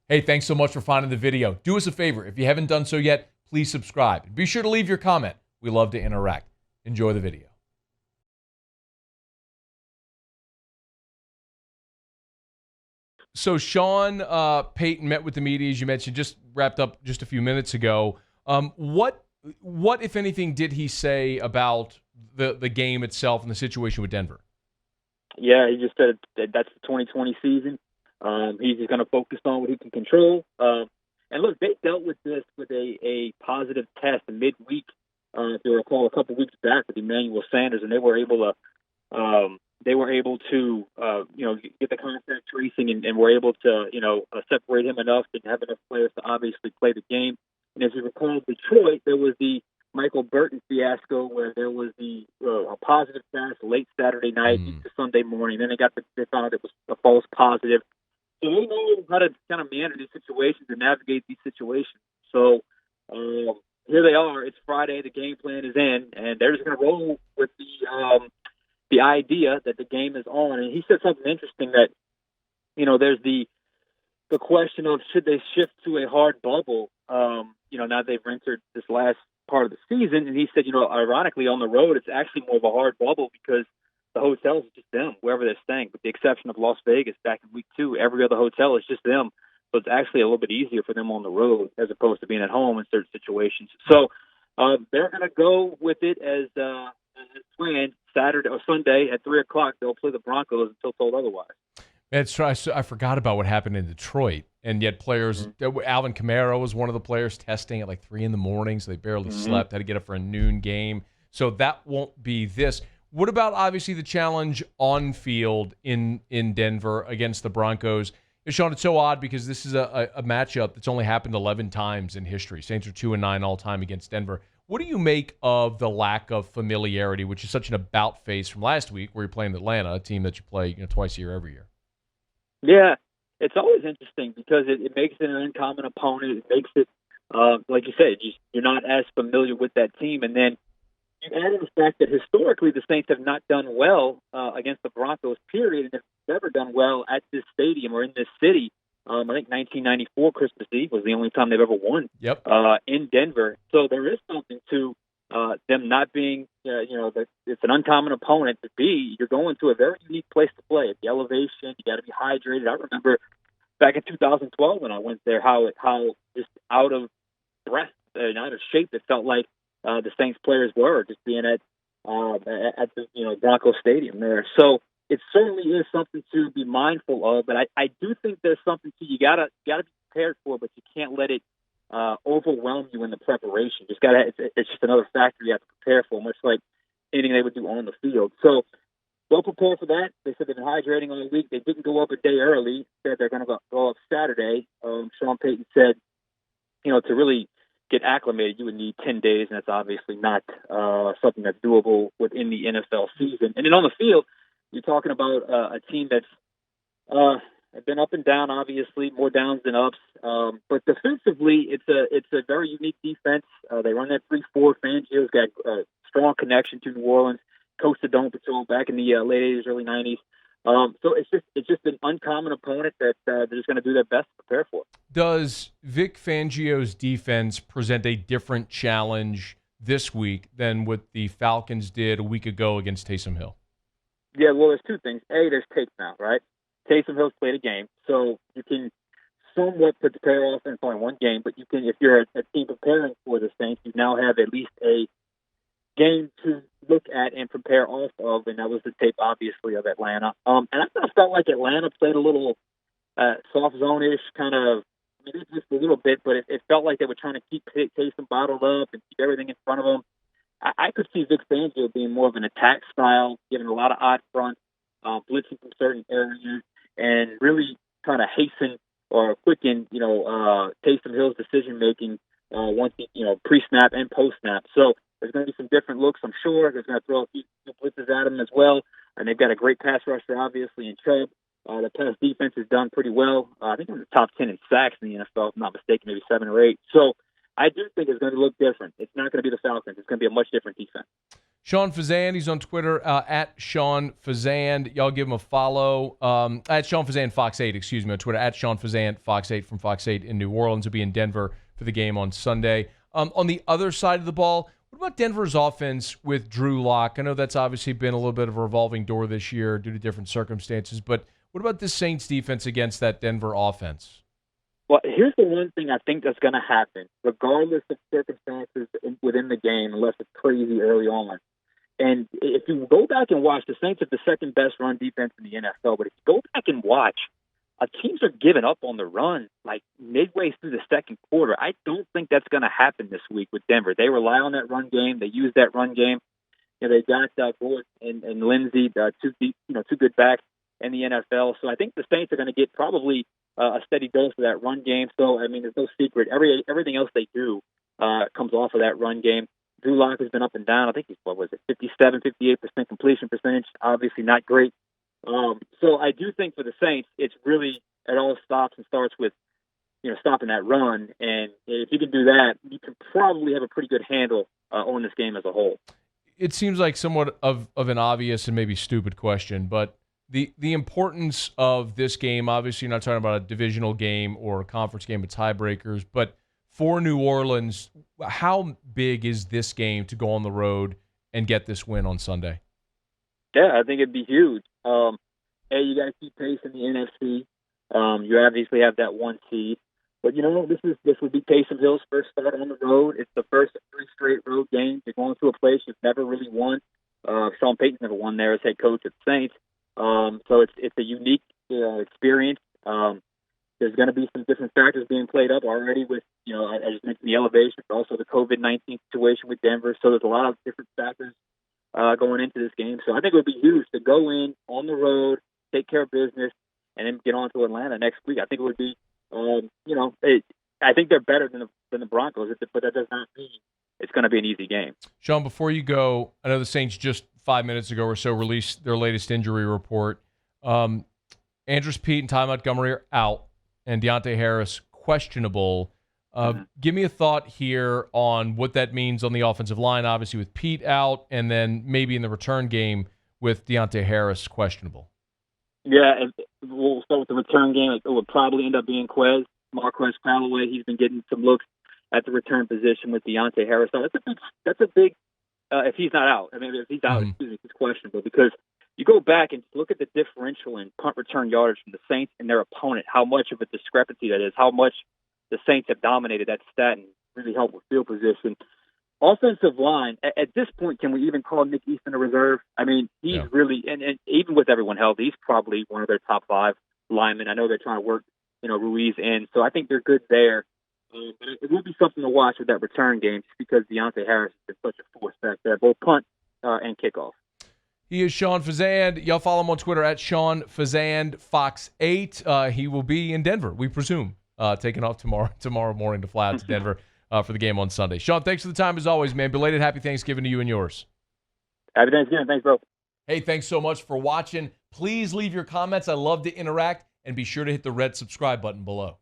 Hey, thanks so much for finding the video. Do us a favor. If you haven't done so yet, please subscribe. Be sure to leave your comment. We love to interact. Enjoy the video. So Sean Payton met with the media, as you mentioned, just wrapped up just a few minutes ago. What, if anything, did he say about the game itself and the situation with Denver? Yeah, he just said that that's the 2020 season. He's just going to focus on what he can control. And look, they dealt with this with a positive test midweek. If you recall, a couple weeks back with Emmanuel Sanders, and they were able to get the contact tracing and were able to separate him enough and have enough players to obviously play the game. And as you recall, Detroit, there was the Michael Burton fiasco where there was a positive test late Saturday night into Sunday morning. Then they found out it was a false positive. So they know how to kind of manage these situations and navigate these situations. So here they are. It's Friday. The game plan is in, and they're just going to roll with the idea that the game is on. And he said something interesting that, there's the question of should they shift to a hard bubble, now they've entered this last part of the season. And he said, ironically, on the road, it's actually more of a hard bubble because the hotels are just them, wherever they're staying, with the exception of Las Vegas back in week 2. Every other hotel is just them. So it's actually a little bit easier for them on the road as opposed to being at home in certain situations. So they're going to go with it as planned. Saturday or Sunday at 3 o'clock, they'll play the Broncos until told otherwise. That's right. I forgot about what happened in Detroit, and yet players. Alvin Kamara was one of the players testing at like 3 in the morning, so they barely slept. Had to get up for a noon game, so that won't be this. What about obviously the challenge on field in Denver against the Broncos? Sean, it's so odd because this is a matchup that's only happened 11 times in history. Saints are 2-9 all time against Denver. What do you make of the lack of familiarity, which is such an about face from last week, where you're playing Atlanta, a team that you play twice a year, every year? Yeah, it's always interesting because it makes it an uncommon opponent. It makes it, like you said, you're not as familiar with that team. And then you add in the fact that historically the Saints have not done well against the Broncos, period, and have never done well at this stadium or in this city. I think 1994 Christmas Eve was the only time they've ever won in Denver. So there is something to them not being, that it's an uncommon opponent to be. You're going to a very unique place to play. At the elevation, you got to be hydrated. I remember back in 2012 when I went there, how just out of breath and out of shape it felt like the Saints players were just being at the Broncos Stadium there. So it certainly is something to be mindful of. But I do think there's something you gotta be prepared for, but you can't let it overwhelm you in the preparation. It's just another factor you have to prepare for, much like anything they would do on the field. So they'll prepare for that. They said they've been hydrating all week. They didn't go up a day early. Said they're going to go up Saturday. Sean Payton said, to really get acclimated, you would need 10 days, and that's obviously not something that's doable within the NFL season. And then on the field, you're talking about a team that's been up and down, obviously, more downs than ups. But defensively, it's a very unique defense. They run that 3-4. Fangio's got a strong connection to New Orleans. Coached the Dome Patrol back in the late 80s, early 90s. So it's just an uncommon opponent that they're just going to do their best to prepare for. Does Vic Fangio's defense present a different challenge this week than what the Falcons did a week ago against Taysom Hill? Yeah, well, there's two things. A, there's tape now, right? Taysom Hill's played a game, so you can somewhat prepare offense on one game, but you can, if you're a team preparing for the Saints, you now have at least a game to look at and prepare off of, and that was the tape, obviously, of Atlanta. And I kind of felt like Atlanta played a little soft zone-ish, kind of, just a little bit, but it felt like they were trying to keep Taysom bottled up and keep everything in front of them. I could see Vic Fangio being more of an attack style, giving a lot of odd fronts, blitzing from certain areas, and really kind of hasten or quicken, Taysom Hill's decision-making once he, pre-snap and post-snap. So there's going to be some different looks, I'm sure. There's going to throw a few blitzes at him as well. And they've got a great pass rusher, obviously, in Chubb. The pass defense has done pretty well. I think they're in the top 10 in sacks in the NFL, if I'm not mistaken, maybe 7 or 8. So I do think it's going to look different. It's not going to be the Falcons. It's going to be a much different defense. Sean Fazende, he's on Twitter at Sean Fazende. Y'all give him a follow. At Sean Fazende Fox 8, excuse me, on Twitter. At Sean Fazende Fox 8 from Fox 8 in New Orleans. He'll be in Denver for the game on Sunday. On the other side of the ball, what about Denver's offense with Drew Lock? I know that's obviously been a little bit of a revolving door this year due to different circumstances, but what about this Saints defense against that Denver offense? Well, here's the one thing I think that's going to happen, regardless of circumstances within the game, unless it's crazy early on. And if you go back and watch, the Saints have the second best run defense in the NFL, but if you go back and watch, teams are giving up on the run like midway through the second quarter. I don't think that's going to happen this week with Denver. They rely on that run game. They use that run game. You know, they got Gordon and Lindsey, two good backs in the NFL. So I think the Saints are going to get probably a steady dose of that run game. So, I mean, there's no secret. Everything else they do comes off of that run game. Drew Lock has been up and down. I think he's, 57, 58% completion percentage. Obviously not great. So I do think for the Saints, it's really, it all stops and starts with, stopping that run. And if you can do that, you can probably have a pretty good handle on this game as a whole. It seems like somewhat of an obvious and maybe stupid question, but the importance of this game, obviously you're not talking about a divisional game or a conference game with tiebreakers, but for New Orleans, how big is this game to go on the road and get this win on Sunday? Yeah, I think it'd be huge. You got to keep pace in the NFC. You obviously have that one seed, but this would be Taysom Hill's first start on the road. It's the first of 3 straight road games. They're going to a place you've never really won. Sean Payton's never won there as head coach at the Saints. So it's a unique experience. There's going to be some different factors being played up already with, I just mentioned the elevation, but also the COVID-19 situation with Denver. So there's a lot of different factors going into this game. So I think it would be huge to go in on the road, take care of business, and then get on to Atlanta next week. I think it would be, I think they're better than the Broncos, but that does not mean it's going to be an easy game. Sean, before you go, I know the Saints just 5 minutes ago or so released their latest injury report. Andrews Pete and Ty Montgomery are out, and Deontay Harris questionable. Give me a thought here on what that means on the offensive line, obviously with Pete out, and then maybe in the return game with Deontay Harris questionable. Yeah, and we'll start with the return game. It would probably end up being Marquez Callaway. He's been getting some looks at the return position with Deontay Harris. So that's a big if he's not out. I mean, if he's out, he's questionable, because you go back and look at the differential in punt return yardage from the Saints and their opponent, how much of a discrepancy that is, how much the Saints have dominated that stat and really helped with field position. Offensive line, at this point, can we even call Nick Easton a reserve? I mean, he's really, and even with everyone healthy, he's probably one of their top 5 linemen. I know they're trying to work, Ruiz in, so I think they're good there. But it will be something to watch with that return game, just because Deontay Harris has been such a force back there, both punt and kickoff. He is Sean Fazende. Y'all follow him on Twitter at Sean Fazende Fox 8. He will be in Denver, we presume, taking off tomorrow morning to fly out to Denver for the game on Sunday. Sean, thanks for the time as always, man. Belated happy Thanksgiving to you and yours. Happy Thanksgiving. Thanks, bro. Hey, thanks so much for watching. Please leave your comments. I love to interact, and be sure to hit the red subscribe button below.